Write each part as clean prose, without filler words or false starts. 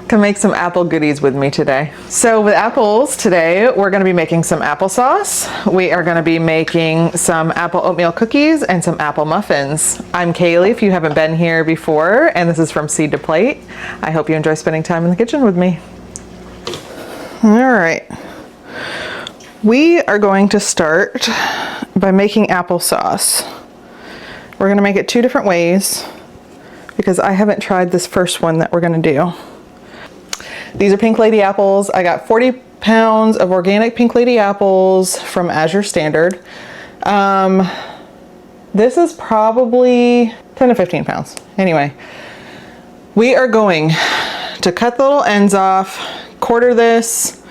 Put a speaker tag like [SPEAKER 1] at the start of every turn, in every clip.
[SPEAKER 1] To make some apple goodies with me today. So with apples today, we're gonna be making some applesauce. We are gonna be making some apple oatmeal cookies and some apple muffins. I'm Kaylee, if you haven't been here before, and this is from Seed to Plate. I hope you enjoy spending time in the kitchen with me. All right. We are going to start by making applesauce. We're gonna make it two different ways because I haven't tried this first one that we're gonna do. These are Pink Lady apples. I got 40 pounds of organic Pink Lady apples from Azure Standard. This is probably 10 to 15 pounds. Anyway, we are going to cut the little ends off, quarter this,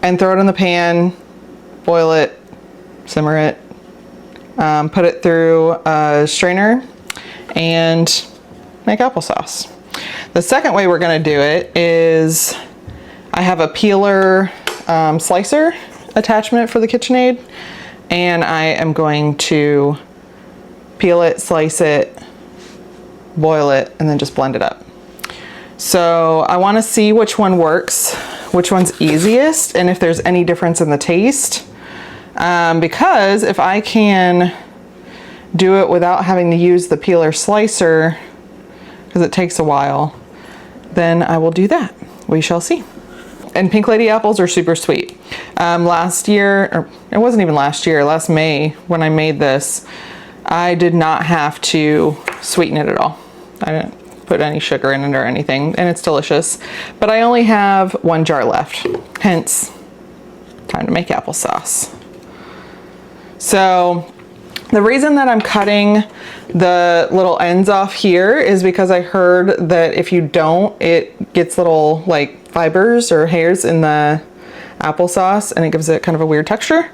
[SPEAKER 1] and throw it in the pan, boil it, simmer it, put it through a strainer, and make applesauce. The second way we're gonna do it is I have a peeler slicer attachment for the KitchenAid, and I am going to peel it, slice it, boil it, and then just blend it up. So I wanna see which one works, which one's easiest, and if there's any difference in the taste. Because if I can do it without having to use the peeler slicer, because it takes a while, then I will do that. We shall see. And Pink Lady apples are super sweet. Last year, or it wasn't even last year, last May when I made this, I did not have to sweeten it at all. I didn't put any sugar in it or anything, and it's delicious. But I only have one jar left, hence time to make applesauce. So the reason that I'm cutting the little ends off here is because I heard that if you don't, it gets little like fibers or hairs in the applesauce and it gives it kind of a weird texture.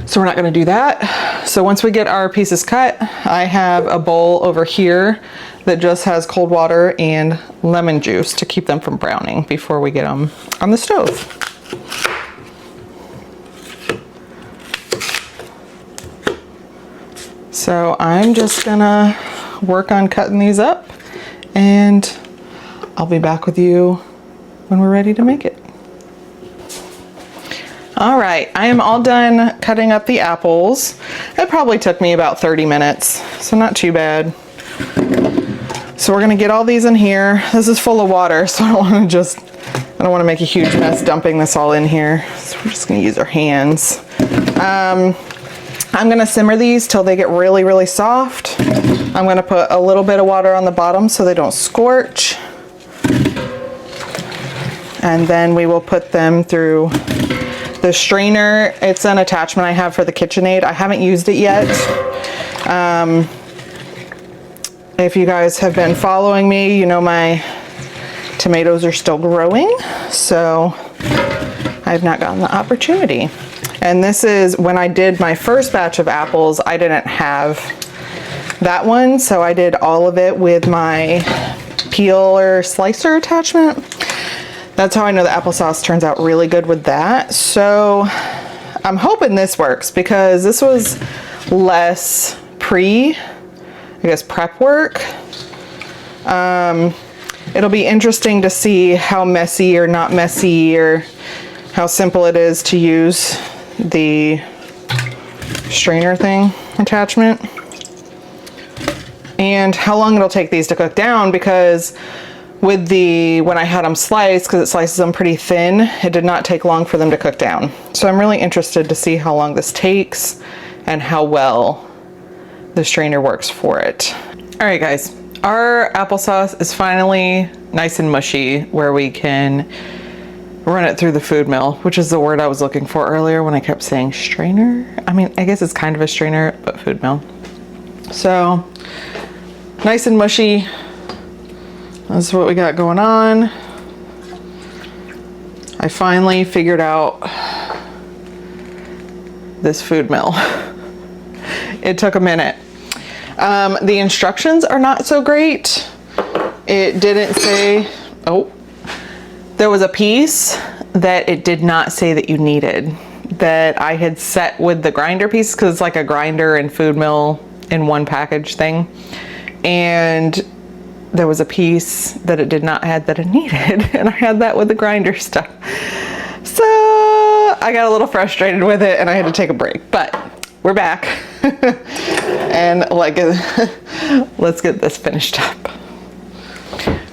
[SPEAKER 1] So we're not gonna do that. So once we get our pieces cut, I have a bowl over here that just has cold water and lemon juice to keep them from browning before we get them on the stove. So I'm just gonna work on cutting these up, and I'll be back with you when we're ready to make it. All right, I am all done cutting up the apples. It probably took me about 30 minutes, so not too bad. So we're gonna get all these in here. This is full of water, so I don't wanna make a huge mess dumping this all in here. So we're just gonna use our hands. I'm gonna simmer these till they get really, really soft. I'm gonna put a little bit of water on the bottom so they don't scorch. And then we will put them through the strainer. It's an attachment I have for the KitchenAid. I haven't used it yet. If you guys have been following me, you know my tomatoes are still growing, so I've not gotten the opportunity. And this is when I did my first batch of apples, I didn't have that one, so I did all of it with my peeler slicer attachment. That's how I know the applesauce turns out really good with that. So I'm hoping this works because this was less prep work. It'll be interesting to see how messy or not messy or how simple it is to use the strainer thing attachment, and how long it'll take these to cook down, because with when I had them sliced, because it slices them pretty thin, it did not take long for them to cook down. So I'm really interested to see how long this takes and how well the strainer works for it. All right guys, our applesauce is finally nice and mushy where we can run it through the food mill, which is the word I was looking for earlier when I kept saying strainer. I mean, I guess it's kind of a strainer, but food mill. So nice and mushy. That's what we got going on. I finally figured out this food mill. It took a minute. The instructions are not so great. It didn't say, oh, there was a piece that it did not say that you needed, that I had set with the grinder piece, because it's like a grinder and food mill in one package thing. And there was a piece that it did not have that it needed, and I had that with the grinder stuff. So I got a little frustrated with it and I had to take a break, but we're back. And let's get this finished up.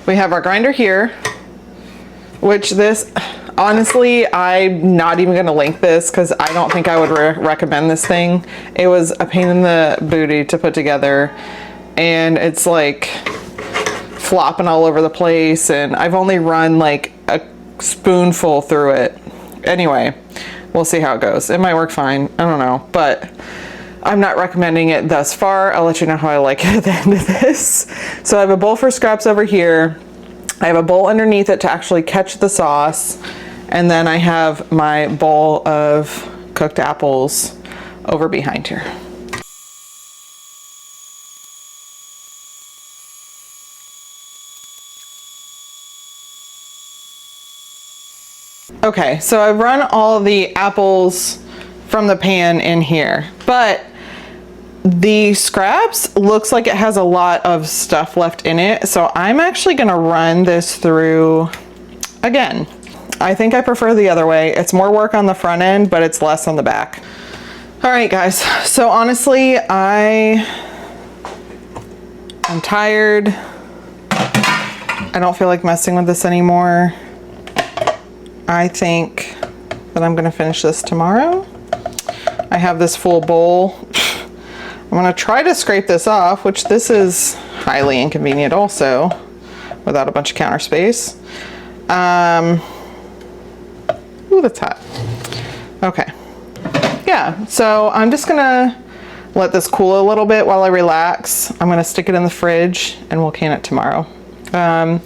[SPEAKER 1] We have our grinder here, which this, honestly, I'm not even gonna link this because I don't think I would recommend this thing. It was a pain in the booty to put together, and it's like flopping all over the place, and I've only run like a spoonful through it. Anyway, we'll see how it goes. It might work fine, I don't know, but I'm not recommending it thus far. I'll let you know how I like it at the end of this. So I have a bowl for scraps over here. I have a bowl underneath it to actually catch the sauce. And then I have my bowl of cooked apples over behind here. Okay, so I've run all the apples from the pan in here, but the scraps looks like it has a lot of stuff left in it. So I'm actually gonna run this through again. I think I prefer the other way. It's more work on the front end, but it's less on the back. All right, guys. So honestly, I'm tired. I don't feel like messing with this anymore. I think that I'm gonna finish this tomorrow. I have this full bowl. I'm gonna try to scrape this off, which this is highly inconvenient also, without a bunch of counter space. Ooh, that's hot. Okay. Yeah, so I'm just gonna let this cool a little bit while I relax. I'm gonna stick it in the fridge and we'll can it tomorrow. And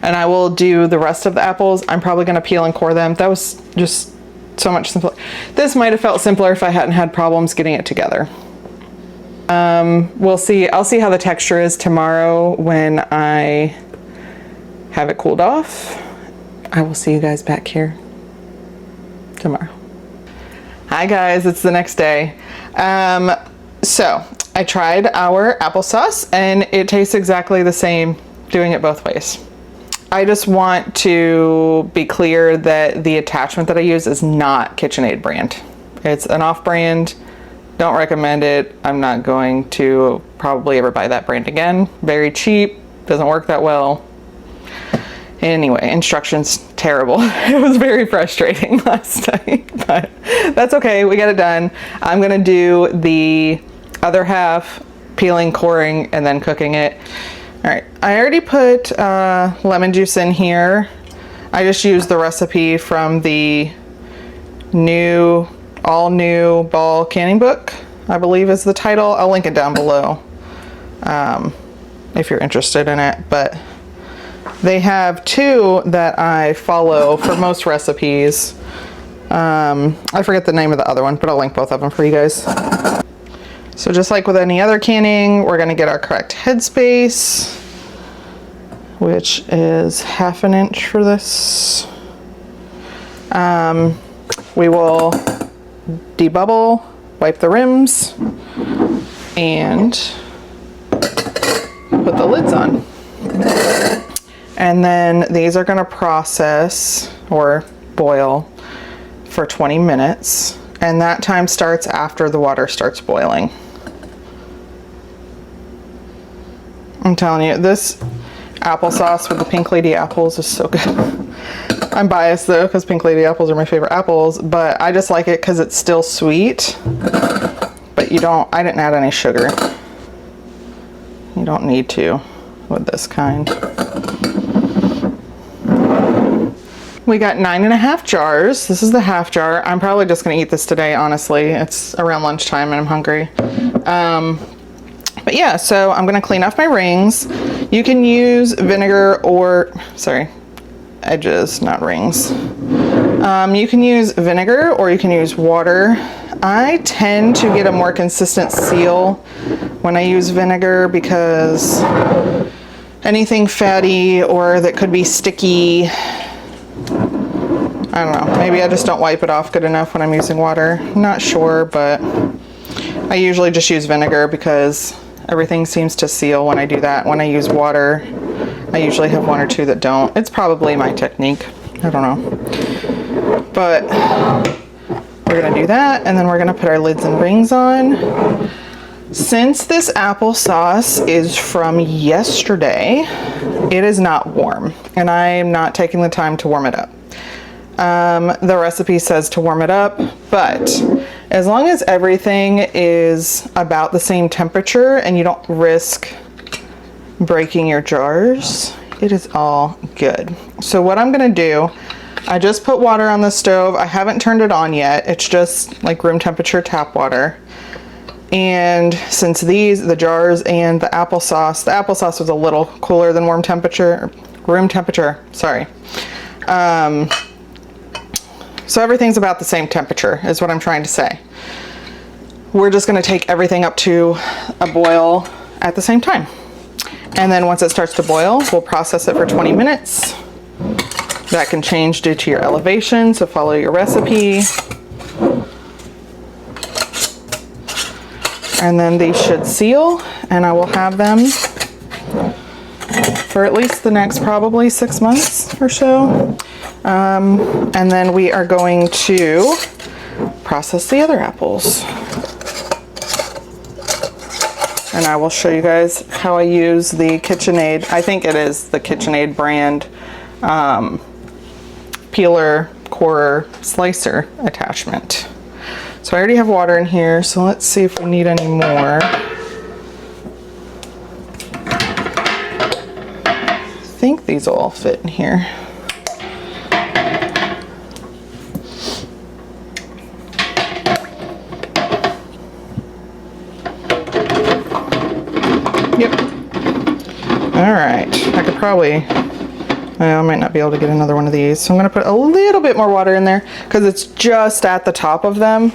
[SPEAKER 1] I will do the rest of the apples. I'm probably gonna peel and core them. That was just so much simpler. This might have felt simpler if I hadn't had problems getting it together. We'll see. I'll see how the texture is tomorrow when I have it cooled off. I will see you guys back here tomorrow. Hi guys, it's the next day. So I tried our applesauce and it tastes exactly the same doing it both ways. I just want to be clear that the attachment that I use is not KitchenAid brand. It's an off-brand. Don't recommend it. I'm not going to probably ever buy that brand again. Very cheap, doesn't work that well. Anyway, instructions terrible. It was very frustrating last night, but that's okay, we got it done. I'm gonna do the other half, peeling, coring, and then cooking it. All right, I already put lemon juice in here. I just used the recipe from the all new ball canning book, I believe is the title. I'll link it down below if you're interested in it. But they have two that I follow for most recipes. I forget the name of the other one, but I'll link both of them for you guys. So just like with any other canning, we're gonna get our correct headspace, which is 1/2 inch for this. We will debubble, wipe the rims, and put the lids on. And then these are gonna process or boil for 20 minutes. And that time starts after the water starts boiling. I'm telling you, this applesauce with the Pink Lady apples is so good. I'm biased though, because Pink Lady apples are my favorite apples, but I just like it because it's still sweet. But I didn't add any sugar. You don't need to with this kind. We got 9.5 jars. This is the half jar. I'm probably just gonna eat this today, honestly. It's around lunchtime and I'm hungry. But yeah, so I'm gonna clean off my rings. You can use vinegar or, sorry, edges, not rings. You can use vinegar or you can use water. I tend to get a more consistent seal when I use vinegar because anything fatty or that could be sticky, I don't know, maybe I just don't wipe it off good enough when I'm using water. I'm not sure, but I usually just use vinegar because everything seems to seal when I do that. When I use water, I usually have one or two that don't. It's probably my technique. I don't know. But we're gonna do that, and then we're gonna put our lids and rings on. Since this applesauce is from yesterday, it is not warm, and I'm not taking the time to warm it up. The recipe says to warm it up, but as long as everything is about the same temperature and you don't risk breaking your jars, it is all good. So what I'm gonna do, I just put water on the stove. I haven't turned it on yet. It's just like room temperature tap water. And since the jars and the applesauce was a little cooler than room temperature, sorry. So everything's about the same temperature is what I'm trying to say. We're just gonna take everything up to a boil at the same time. And then once it starts to boil, we'll process it for 20 minutes. That can change due to your elevation, so follow your recipe. And then these should seal, and I will have them for at least the next probably 6 months or so. And then we are going to process the other apples. And I will show you guys how I use the KitchenAid. I think it is the KitchenAid brand peeler, corer, slicer attachment. So I already have water in here, so let's see if we need any more. I think these will all fit in here. Yep. All right, I could probably, I might not be able to get another one of these. So I'm gonna put a little bit more water in there because it's just at the top of them.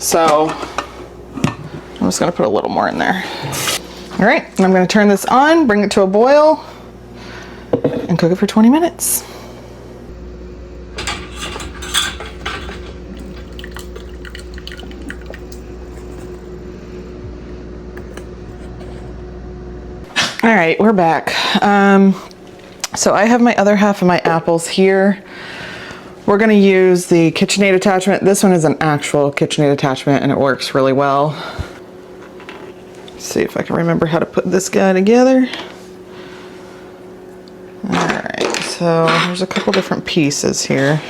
[SPEAKER 1] So I'm just gonna put a little more in there. All right, and I'm gonna turn this on, bring it to a boil, and cook it for 20 minutes. All right, we're back. So I have my other half of my apples here. We're gonna use the KitchenAid attachment. This one is an actual KitchenAid attachment and it works really well. Let's see if I can remember how to put this guy together. All right, so there's a couple different pieces here.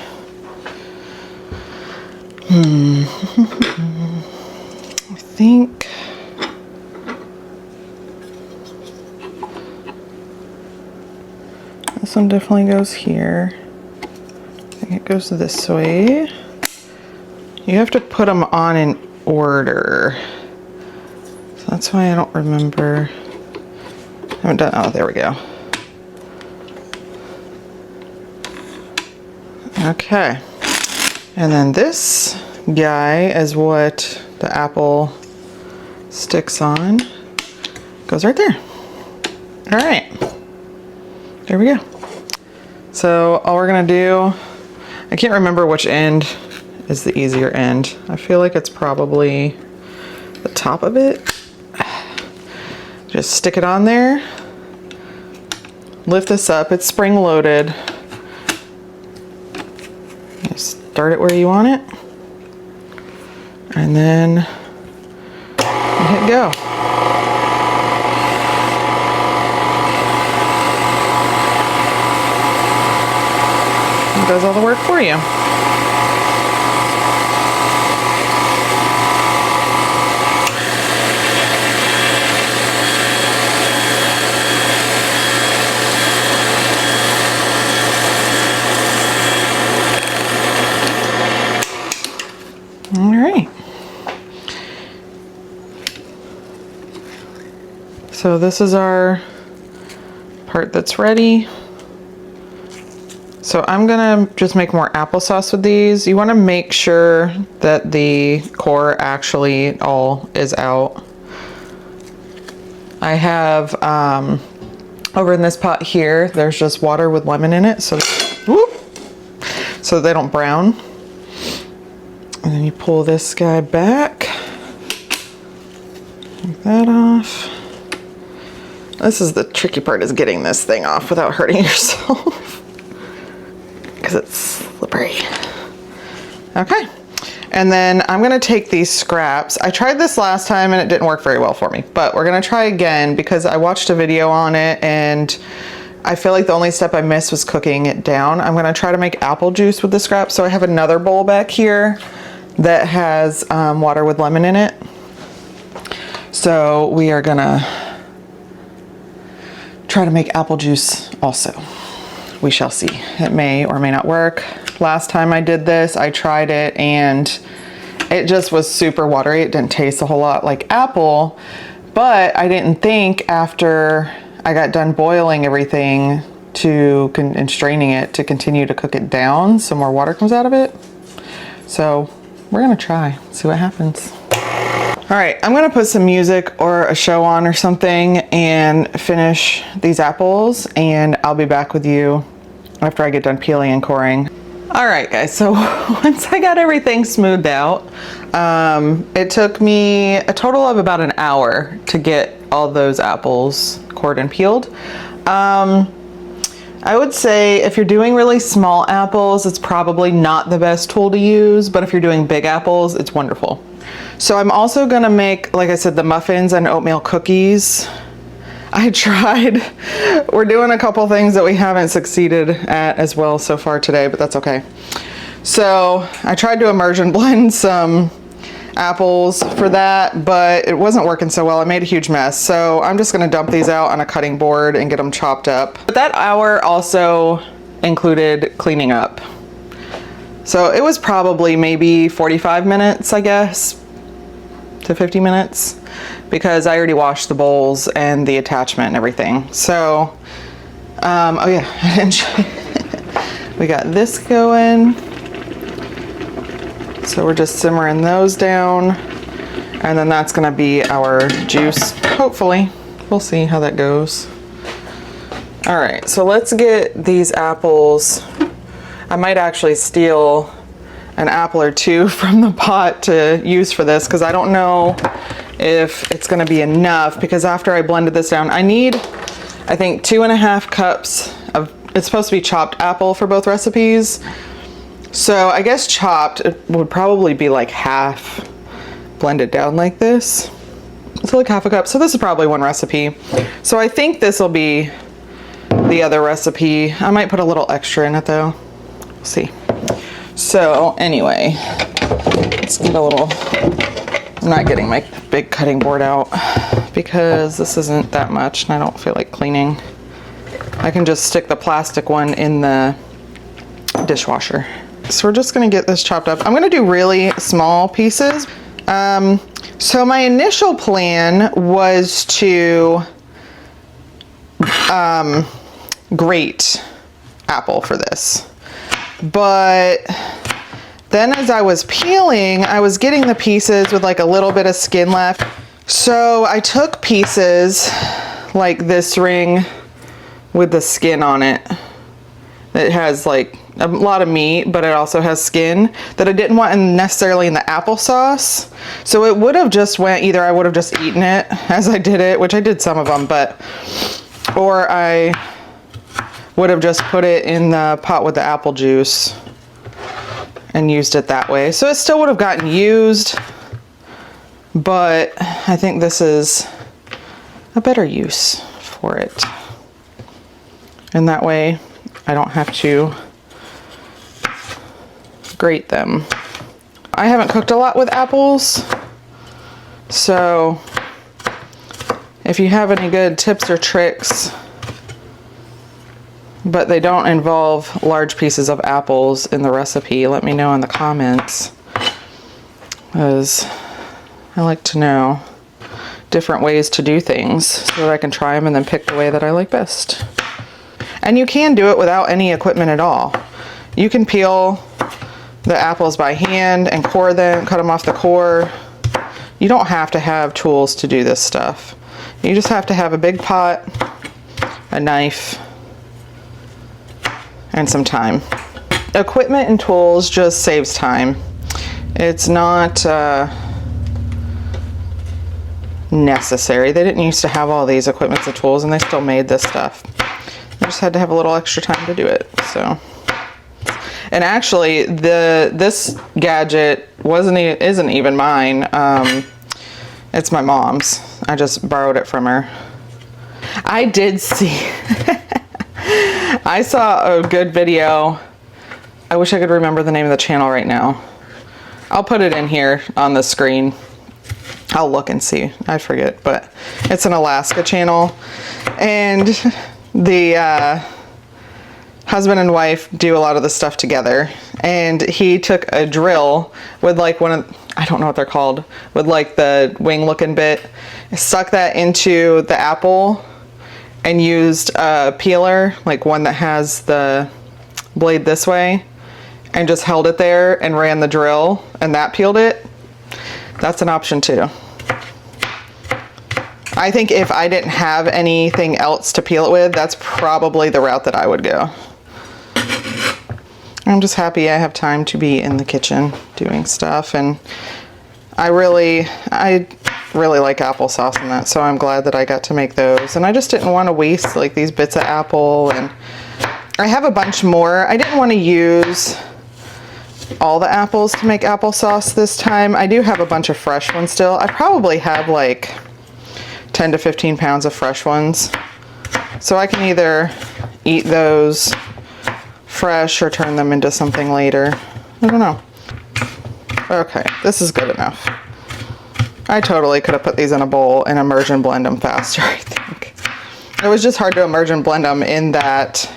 [SPEAKER 1] I think this one definitely goes here. I think it goes this way. You have to put them on in order. So that's why I don't remember. I haven't done, oh, there we go. Okay. And then this guy is what the apple sticks on. Goes right there. All right. There we go. So all we're gonna do, I can't remember which end is the easier end. I feel like it's probably the top of it. Just stick it on there. Lift this up, it's spring loaded. Just start it where you want it. And then hit go. It does all the work for you. All right. So this is our part that's ready. So I'm gonna just make more applesauce with these. You wanna make sure that the core actually all is out. I have, over in this pot here, there's just water with lemon in it. So so they don't brown. And then you pull this guy back. Take that off. This is the tricky part, is getting this thing off without hurting yourself. Because it's slippery. Okay. And then I'm gonna take these scraps. I tried this last time and it didn't work very well for me, but we're gonna try again because I watched a video on it and I feel like the only step I missed was cooking it down. I'm gonna try to make apple juice with the scraps. So I have another bowl back here that has water with lemon in it. So we are gonna try to make apple juice also. We shall see. It may or may not work. Last time I did this, I tried it and it just was super watery. It didn't taste a whole lot like apple, but I didn't think after I got done boiling everything and straining it to continue to cook it down so more water comes out of it. So we're gonna try, see what happens. All right, I'm gonna put some music or a show on or something and finish these apples, and I'll be back with you after I get done peeling and coring. All right, guys, so once I got everything smoothed out, it took me a total of about an hour to get all those apples cored and peeled. I would say if you're doing really small apples, it's probably not the best tool to use, but if you're doing big apples, it's wonderful. So I'm also gonna make, like I said, the muffins and oatmeal cookies. I tried, we're doing a couple things that we haven't succeeded at as well so far today, but that's okay. So I tried to immersion blend some apples for that, but it wasn't working so well. I made a huge mess. So I'm just gonna dump these out on a cutting board and get them chopped up. But that hour also included cleaning up. So it was probably maybe 45 minutes, I guess, to 50 minutes, because I already washed the bowls and the attachment and everything. So, oh yeah, I didn't show you. We got this going. So we're just simmering those down, and then that's gonna be our juice, hopefully. We'll see how that goes. All right, so let's get these apples. I might actually steal an apple or two from the pot to use for this, because I don't know if it's gonna be enough, because after I blended this down, I need, I think, 2.5 cups of, it's supposed to be chopped apple for both recipes. So I guess chopped, it would probably be like half blended down like this. So like half a cup. So this is probably one recipe. So I think this will be the other recipe. I might put a little extra in it though. We'll see. So anyway, let's get a little, I'm not getting my big cutting board out because this isn't that much and I don't feel like cleaning. I can just stick the plastic one in the dishwasher. So we're just gonna get this chopped up. I'm gonna do really small pieces. So my initial plan was to grate apple for this. But then as I was peeling, I was getting the pieces with like a little bit of skin left. So I took pieces like this ring with the skin on it. It has like a lot of meat, but it also has skin that I didn't want necessarily in the applesauce. So it would have just went, either I would have just eaten it as I did it, which I did some of them, or I would have just put it in the pot with the apple juice and used it that way. So it still would have gotten used, but I think this is a better use for it. And that way I don't have to grate them. I haven't cooked a lot with apples, so if you have any good tips or tricks, but they don't involve large pieces of apples in the recipe, let me know in the comments, because I like to know different ways to do things so that I can try them and then pick the way that I like best. And you can do it without any equipment at all. You can peel the apples by hand and core them, cut them off the core. You don't have to have tools to do this stuff. You just have to have a big pot, a knife, and some time. equipment and tools just saves time. It's not necessary. They didn't used to have all these equipments and tools, and they still made this stuff. I just had to have a little extra time to do it. So, and actually, this gadget isn't even mine. It's my mom's. I just borrowed it from her. I did see. I saw a good video. I wish I could remember the name of the channel right now. I'll put it in here on the screen. I'll look and see. I forget, but it's an Alaska channel. And the husband and wife do a lot of the stuff together. And he took a drill with like I don't know what they're called, with like the wing looking bit, stuck that into the apple and used a peeler, like one that has the blade this way, and just held it there and ran the drill, and that peeled it. That's an option too. I think if I didn't have anything else to peel it with, that's probably the route that I would go. I'm just happy I have time to be in the kitchen doing stuff, and I really like applesauce and that, so I'm glad that I got to make those. And I just didn't want to waste like these bits of apple, and I have a bunch more. I didn't want to use all the apples to make applesauce this time. I do have a bunch of fresh ones still. I probably have like 10 to 15 pounds of fresh ones. So I can either eat those fresh or turn them into something later. I don't know. Okay, this is good enough. I totally could have put these in a bowl and immerse and blend them faster, I think. It was just hard to immerse and blend them in that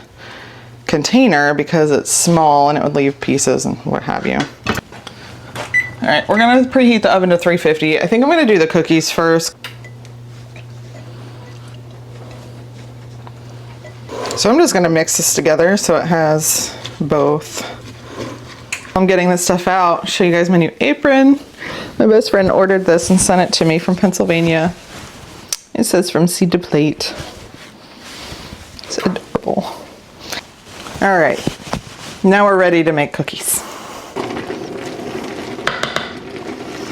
[SPEAKER 1] container because it's small and it would leave pieces and what have you. All right, we're gonna preheat the oven to 350. I think I'm gonna do the cookies first. So I'm just gonna mix this together so it has both. I'm getting this stuff out. Show you guys my new apron. My best friend ordered this and sent it to me from Pennsylvania. It says from seed to plate. It's adorable. All right, now we're ready to make cookies.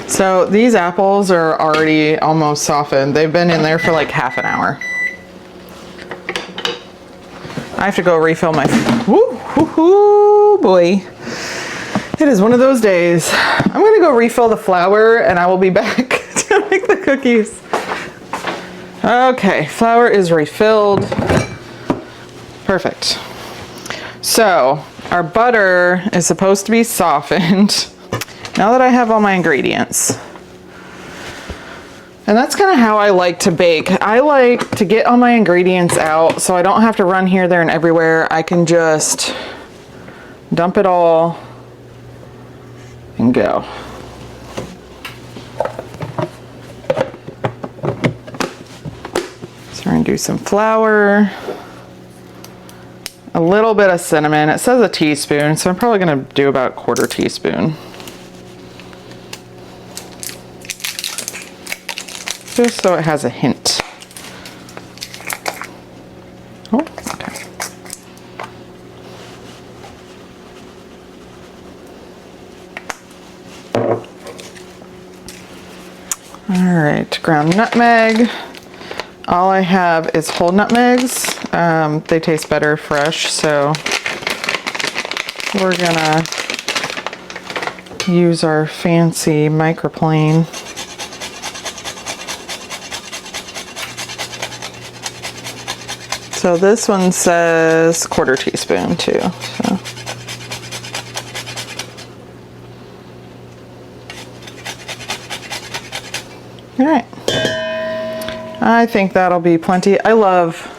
[SPEAKER 1] So these apples are already almost softened. They've been in there for like half an hour. I have to go refill my, woo boy. It is one of those days. I'm gonna go refill the flour and I will be back to make the cookies. Okay, flour is refilled. Perfect. So our butter is supposed to be softened now that I have all my ingredients. And that's kind of how I like to bake. I like to get all my ingredients out so I don't have to run here, there, and everywhere. I can just dump it all and go. So we're gonna do some flour, a little bit of cinnamon. It says a teaspoon, so I'm probably gonna do about a quarter teaspoon. Just so it has a hint. Oh, okay. All right, ground nutmeg. All I have is whole nutmegs. They taste better fresh, so we're gonna use our fancy microplane. So this one says quarter teaspoon too. So. All right. I think that'll be plenty. I love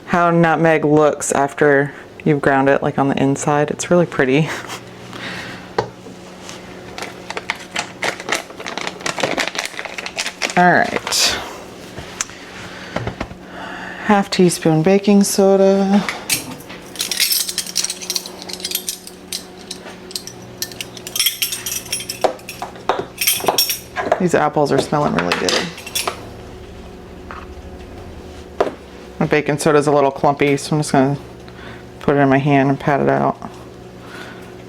[SPEAKER 1] how nutmeg looks after you've ground it, like on the inside. It's really pretty. All right. Half teaspoon baking soda. These apples are smelling really good. My baking soda is a little clumpy, so I'm just gonna put it in my hand and pat it out.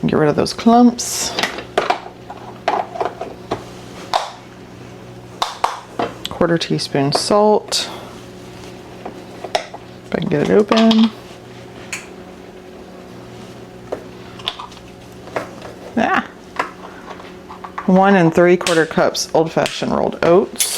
[SPEAKER 1] Get rid of those clumps. Quarter teaspoon salt. If I can get it open. Ah. 1 3/4 cups old-fashioned rolled oats.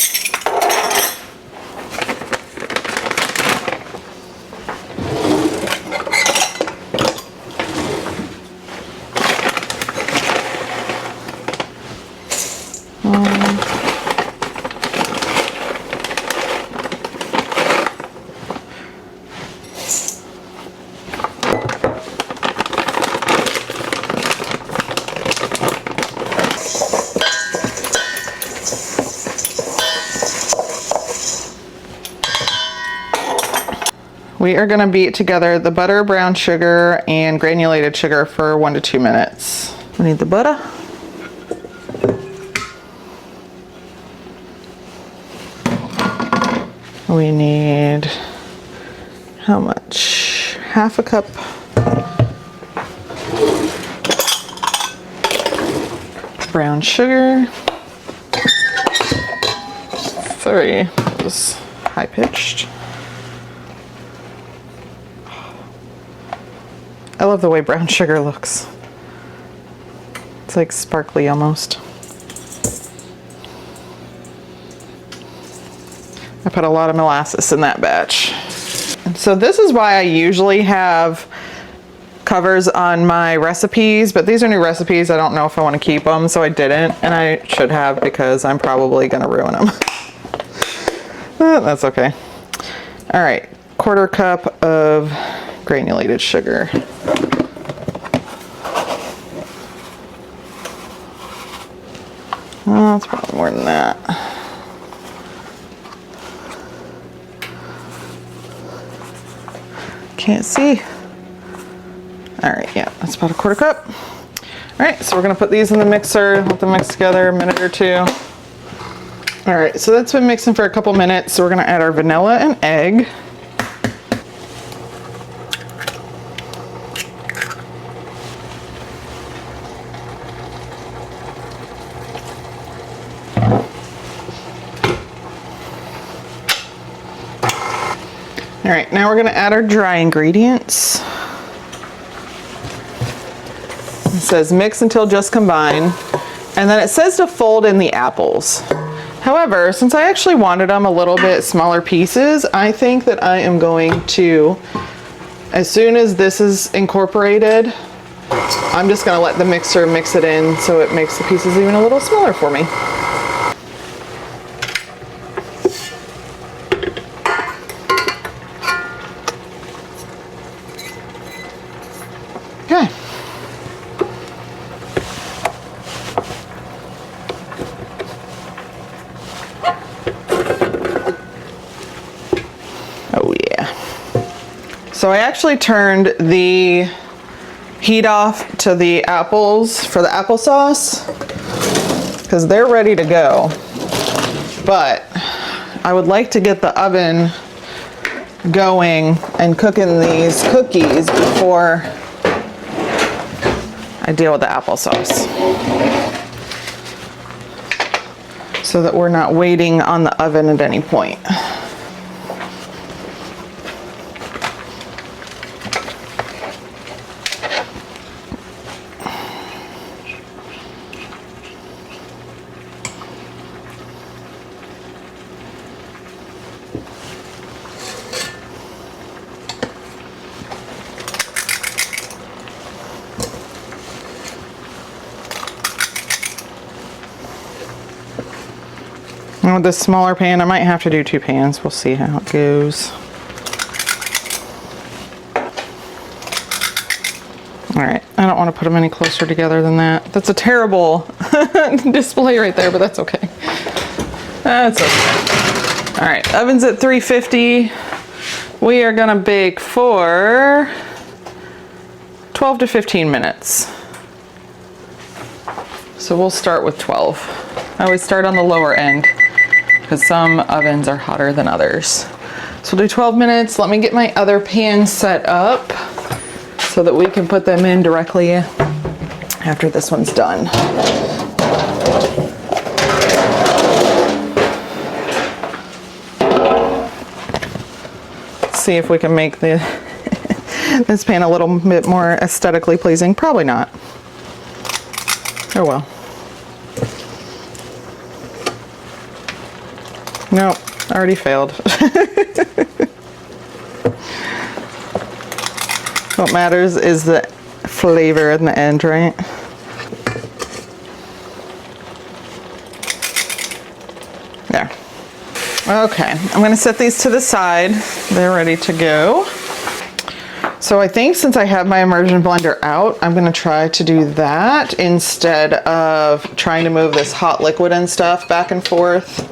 [SPEAKER 1] We are going to beat together the butter, brown sugar, and granulated sugar for 1 to 2 minutes. We need the butter. We need, how much? Half a cup. Brown sugar. 3. That was high pitched. I love the way brown sugar looks. It's like sparkly almost. I put a lot of molasses in that batch. And so this is why I usually have covers on my recipes, but these are new recipes. I don't know if I want to keep them, so I didn't, and I should have because I'm probably going to ruin them. That's okay. All right, 1/4 cup of granulated sugar. Oh, it's probably more than that. Can't see. All right, yeah, that's about 1/4 cup. All right, so we're gonna put these in the mixer, let them mix together a minute or two. All right, so that's been mixing for a couple minutes. So we're gonna add our vanilla and egg. All right, now we're gonna add our dry ingredients. It says mix until just combine. And then it says to fold in the apples. However, since I actually wanted them a little bit smaller pieces, I think that I am going to, as soon as this is incorporated, I'm just gonna let the mixer mix it in so it makes the pieces even a little smaller for me. Okay. Oh yeah. So I actually turned the heat off to the apples for the applesauce because they're ready to go. But I would like to get the oven going and cooking these cookies before I deal with the applesauce, so that we're not waiting on the oven at any point. And with this smaller pan, I might have to do 2 pans. We'll see how it goes. All right, I don't want to put them any closer together than that. That's a terrible display right there, but that's okay. That's okay. All right, oven's at 350. We are gonna bake for 12 to 15 minutes. So we'll start with 12. I always start on the lower end because some ovens are hotter than others. So we'll do 12 minutes. Let me get my other pan set up so that we can put them in directly after this one's done. Let's see if we can make the this pan a little bit more aesthetically pleasing. Probably not. Oh well. Nope, already failed. What matters is the flavor in the end, right? There. Okay, I'm gonna set these to the side. They're ready to go. So I think since I have my immersion blender out, I'm gonna try to do that instead of trying to move this hot liquid and stuff back and forth.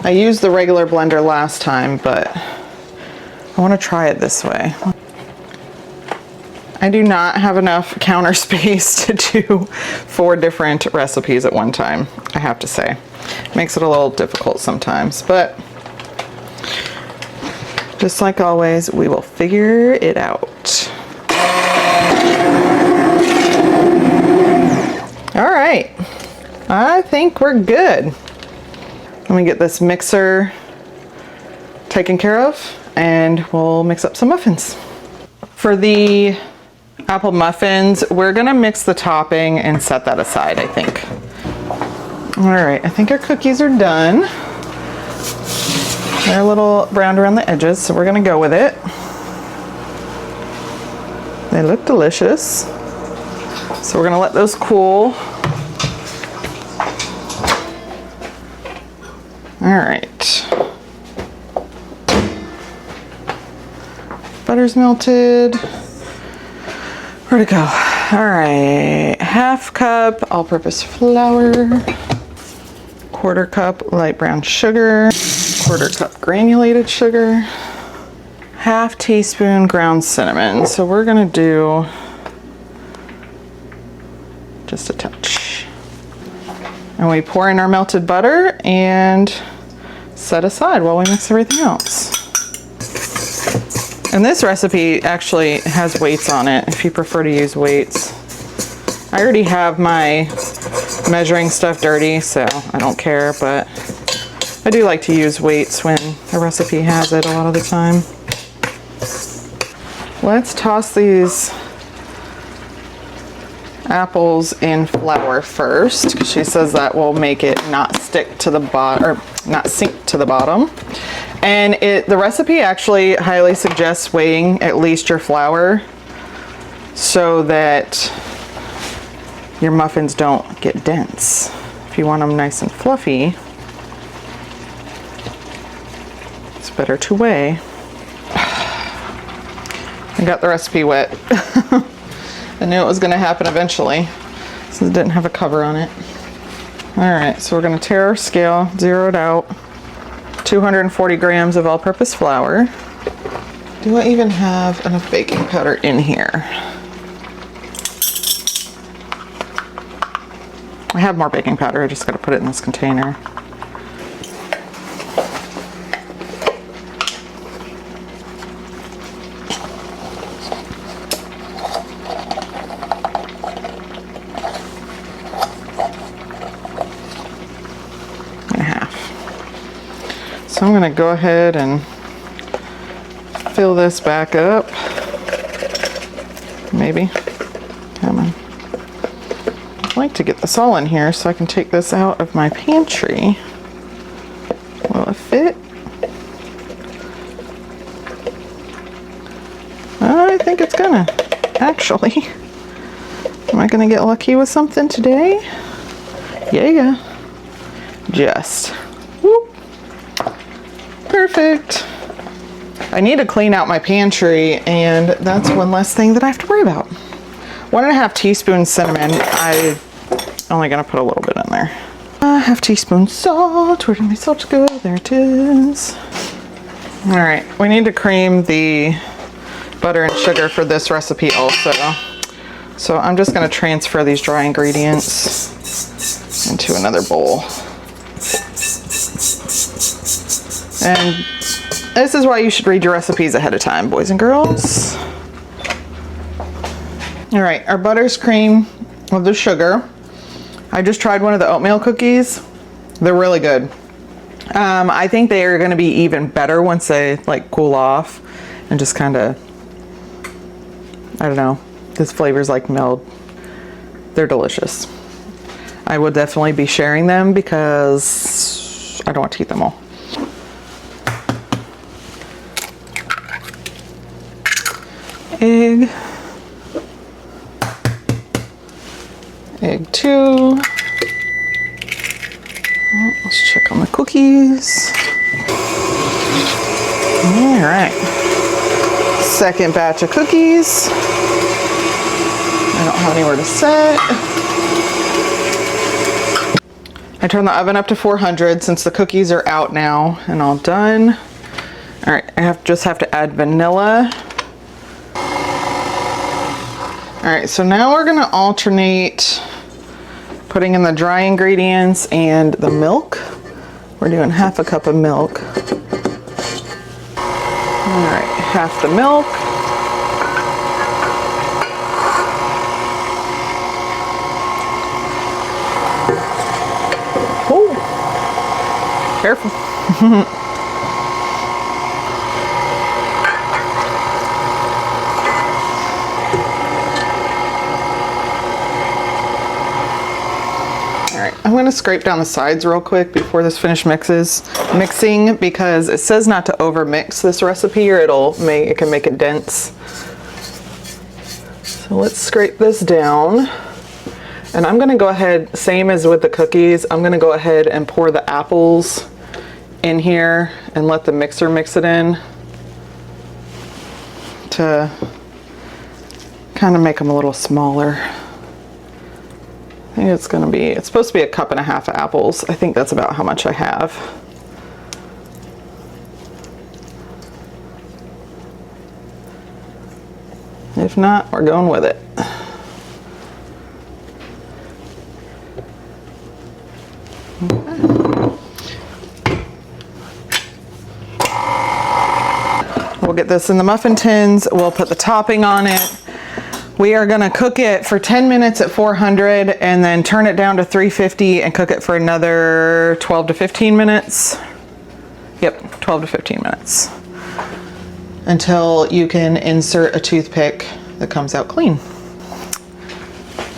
[SPEAKER 1] I used the regular blender last time, but I wanna try it this way. I do not have enough counter space to do 4 different recipes at one time, I have to say. It makes it a little difficult sometimes, but just like always, we will figure it out. All right, I think we're good. Let me get this mixer taken care of and we'll mix up some muffins. For the apple muffins, we're gonna mix the topping and set that aside, I think. All right, I think our cookies are done. They're a little browned around the edges, so we're gonna go with it. They look delicious. So we're gonna let those cool. All right. Butter's melted. Where'd it go? All right, 1/2 cup all-purpose flour, 1/4 cup light brown sugar, 1/4 cup granulated sugar, 1/2 teaspoon ground cinnamon. So we're gonna do just a touch. And we pour in our melted butter and set aside while we mix everything else. And this recipe actually has weights on it if you prefer to use weights. I already have my measuring stuff dirty, so I don't care, but I do like to use weights when a recipe has it a lot of the time. Let's toss these apples in flour first, because she says that will make it not stick to the bottom, or not sink to the bottom. And the recipe actually highly suggests weighing at least your flour so that your muffins don't get dense. If you want them nice and fluffy, it's better to weigh. I got the recipe wet. I knew it was gonna happen eventually, since it didn't have a cover on it. All right, so we're gonna tear our scale, zero it out. 240 grams of all-purpose flour. Do I even have enough baking powder in here? I have more baking powder, I just gotta put it in this container. So I'm going to go ahead and fill this back up. Maybe. Come on. I'd like to get this all in here so I can take this out of my pantry. Will it fit? I think it's gonna, actually. Am I gonna get lucky with something today? Yeah. Just. Whoop. Perfect. I need to clean out my pantry, and that's one less thing that I have to worry about. 1.5 teaspoons cinnamon. I'm only gonna put a little bit in there. 1/2 teaspoon salt. Where did my salt go? There it is. All right, we need to cream the butter and sugar for this recipe also. So I'm just gonna transfer these dry ingredients into another bowl. And this is why you should read your recipes ahead of time, boys and girls. All right, our butter's cream. of the sugar. I just tried one of the oatmeal cookies. They're really good. I think they are going to be even better once they like cool off and just kind of, I don't know, this flavor's like meld. They're delicious. I will definitely be sharing them because I don't want to eat them all. Egg 2. Let's check on the cookies. All right. Second batch of cookies. I don't have anywhere to set. I turned the oven up to 400 since the cookies are out now and all done. All right, I just have to add vanilla. All right, so now we're gonna alternate putting in the dry ingredients and the milk. We're doing half a cup of milk. All right, half the milk. Oh, careful. I'm going to scrape down the sides real quick before this finished mixing because it says not to over mix this recipe or it can make it dense. So let's scrape this down. And I'm going to go ahead, same as with the cookies, I'm going to go ahead and pour the apples in here and let the mixer mix it in to kind of make them a little smaller. I think it's supposed to be 1.5 cups of apples. I think that's about how much I have. If not, we're going with it. Okay. We'll get this in the muffin tins. We'll put the topping on it. We are gonna cook it for 10 minutes at 400 and then turn it down to 350 and cook it for another 12 to 15 minutes. Yep, 12 to 15 minutes. Until you can insert a toothpick that comes out clean.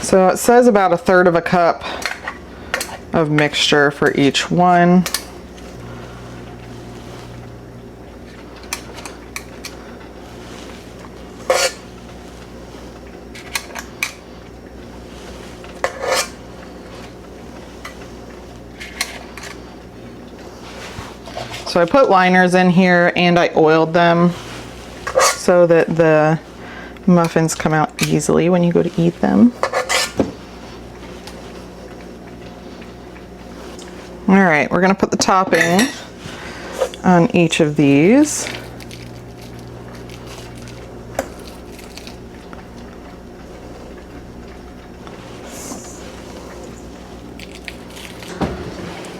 [SPEAKER 1] So it says about 1/3 cup of mixture for each one. So I put liners in here and I oiled them so that the muffins come out easily when you go to eat them. All right, we're gonna put the topping on each of these.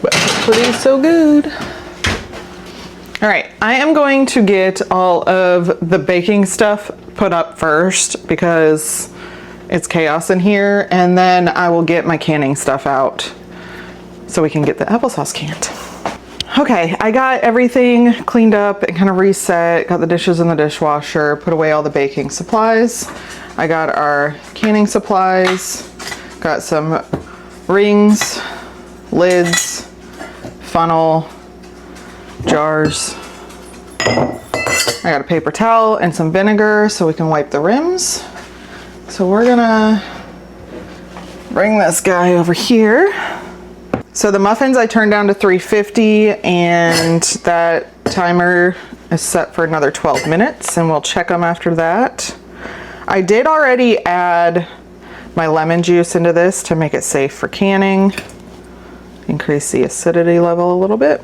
[SPEAKER 1] But pretty so good. All right, I am going to get all of the baking stuff put up first because it's chaos in here, and then I will get my canning stuff out so we can get the applesauce canned. Okay, I got everything cleaned up and kind of reset, got the dishes in the dishwasher, put away all the baking supplies. I got our canning supplies, got some rings, lids, funnel, jars. I got a paper towel and some vinegar so we can wipe the rims. So we're gonna bring this guy over here. So the muffins I turned down to 350 and that timer is set for another 12 minutes and we'll check them after that. I did already add my lemon juice into this to make it safe for canning. Increase the acidity level a little bit.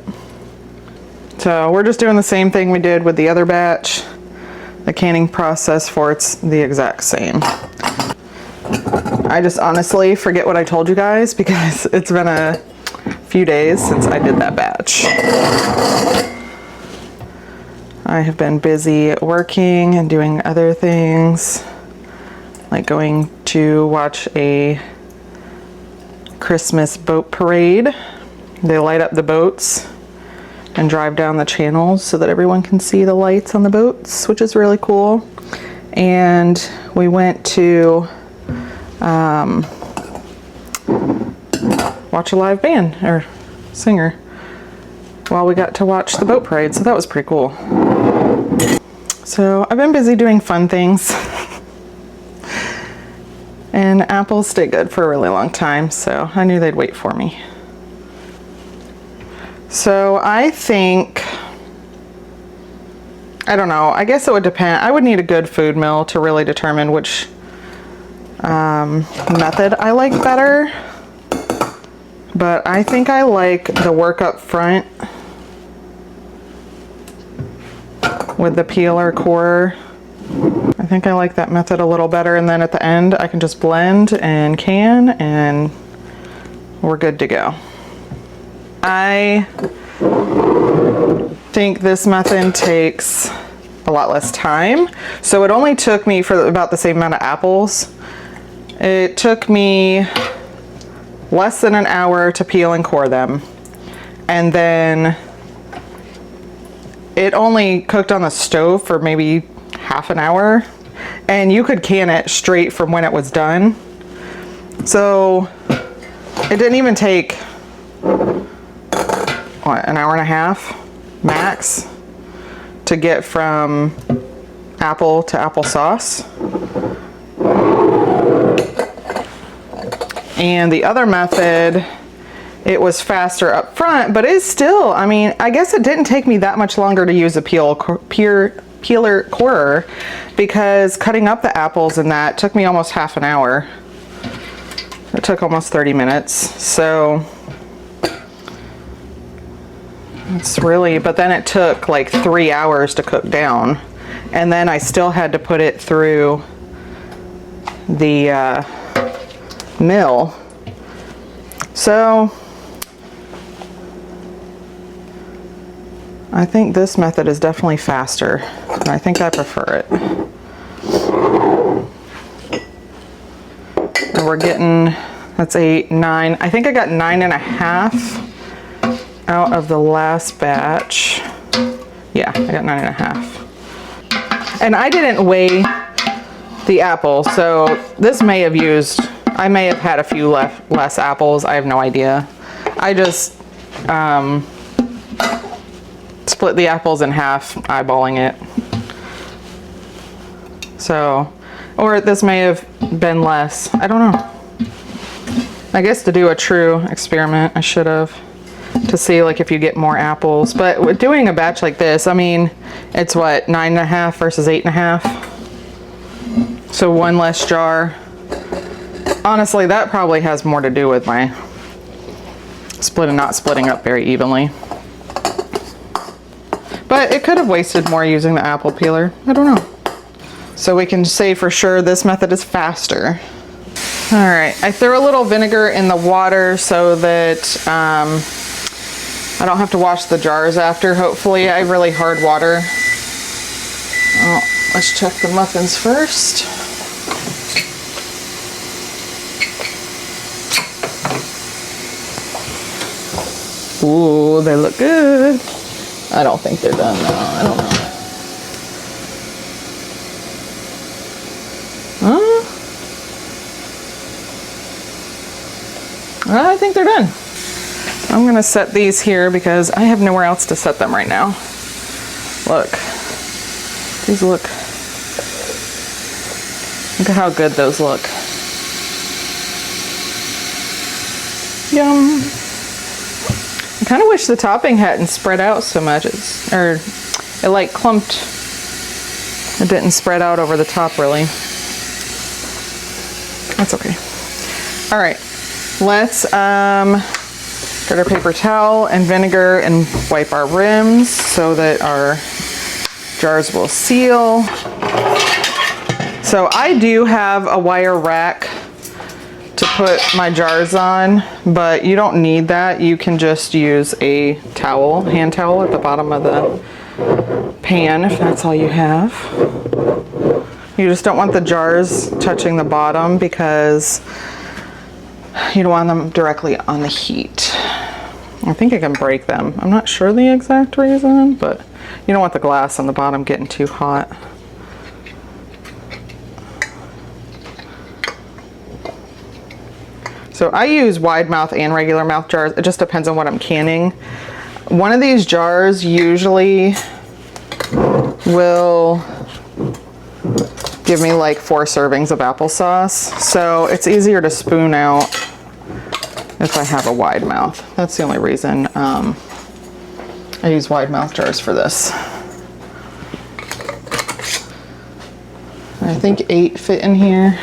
[SPEAKER 1] So we're just doing the same thing we did with the other batch. The canning process for it's the exact same. I just honestly forget what I told you guys because it's been a few days since I did that batch. I have been busy working and doing other things, like going to watch a Christmas boat parade. They light up the boats and drive down the channels so that everyone can see the lights on the boats, which is really cool. And we went to watch a live band or singer while we got to watch the boat parade, so that was pretty cool. So I've been busy doing fun things. And apples stay good for a really long time, so I knew they'd wait for me. So I think, I don't know, I guess it would depend. I would need a good food mill to really determine which method I like better. But I think I like the work up front with the peeler core. I think I like that method a little better, and then at the end I can just blend and can, and we're good to go. I think this method takes a lot less time. So it only took me for about the same amount of apples. It took me less than an hour to peel and core them. And then it only cooked on the stove for maybe half an hour. And you could can it straight from when it was done. So it didn't even take, what, an hour and a half max to get from apple to applesauce. And the other method, it was faster up front, but it's still, I mean, I guess it didn't take me that much longer to use a peeler corer, because cutting up the apples in that took me almost half an hour. It took almost 30 minutes. So it's really, but then it took like 3 hours to cook down. And then I still had to put it through the mill. So I think this method is definitely faster, and I think I prefer it. And we're getting, that's 8, 9. I think I got 9.5 out of the last batch. Yeah, I got 9.5. And I didn't weigh the apple, so this may have used, I may have had a few less apples. I have no idea. I just split the apples in half, eyeballing it. So, or this may have been less. I don't know. I guess to do a true experiment, I should have, to see like if you get more apples. But with doing a batch like this, I mean, it's what, 9.5 versus 8.5. So one less jar. Honestly, that probably has more to do with my not splitting up very evenly. But it could have wasted more using the apple peeler. I don't know. So we can say for sure this method is faster. All right, I threw a little vinegar in the water so that I don't have to wash the jars after. Hopefully, I have really hard water. Oh, let's check the muffins first. Ooh, they look good. I don't think they're done though. I don't know. I think they're done. I'm gonna set these here because I have nowhere else to set them right now. Look, these look at how good those look. Yum. I kind of wish the topping hadn't spread out so much. Or it like clumped. It didn't spread out over the top really. That's okay. All right, let's get our paper towel and vinegar and wipe our rims so that our jars will seal. So I do have a wire rack to put my jars on, but you don't need that. You can just use a towel, hand towel at the bottom of the pan if that's all you have. You just don't want the jars touching the bottom because You don't want them directly on the heat. I think it can break them. I'm not sure the exact reason, but you don't want the glass on the bottom getting too hot. So I use wide mouth and regular mouth jars. It just depends on what I'm canning. One of these jars usually will give me like 4 servings of applesauce. So it's easier to spoon out if I have a wide mouth. That's the only reason I use wide mouth jars for this. I think 8 fit in here.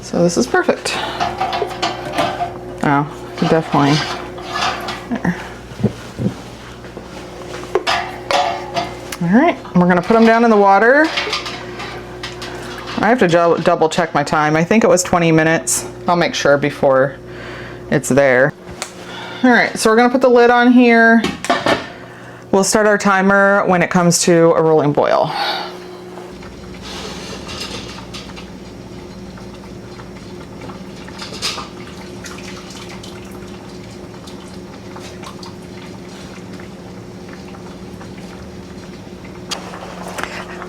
[SPEAKER 1] So this is perfect. Oh, definitely. There. All right, we're gonna put them down in the water. I have to double check my time. I think it was 20 minutes. I'll make sure before it's there. All right, so we're gonna put the lid on here. We'll start our timer when it comes to a rolling boil.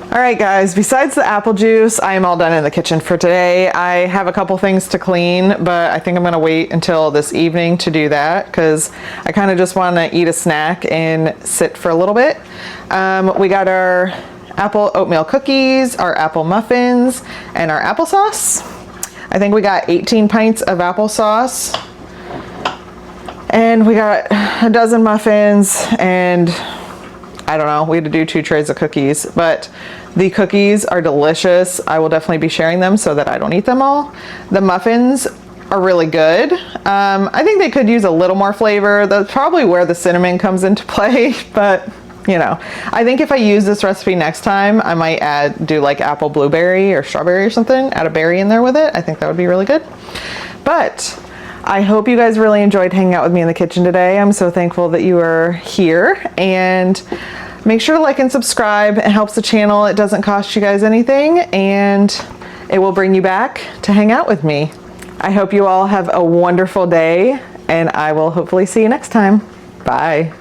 [SPEAKER 1] All right guys, besides the apple juice, I am all done in the kitchen for today. I have a couple things to clean, but I think I'm gonna wait until this evening to do that because I kind of just want to eat a snack and sit for a little bit. We got our apple oatmeal cookies, our apple muffins, and our applesauce. I think we got 18 pints of applesauce, and we got a dozen muffins, and I don't know, we had to do 2 trays of cookies, but the cookies are delicious. I will definitely be sharing them so that I don't eat them all. The muffins are really good. I think they could use a little more flavor. That's probably where the cinnamon comes into play, but you know, I think if I use this recipe next time, I might do like apple blueberry or strawberry or something, add a berry in there with it. I think that would be really good. But I hope you guys really enjoyed hanging out with me in the kitchen today. I'm so thankful that you are here, and make sure to like and subscribe. It helps the channel. It doesn't cost you guys anything, and it will bring you back to hang out with me. I hope you all have a wonderful day, and I will hopefully see you next time. Bye.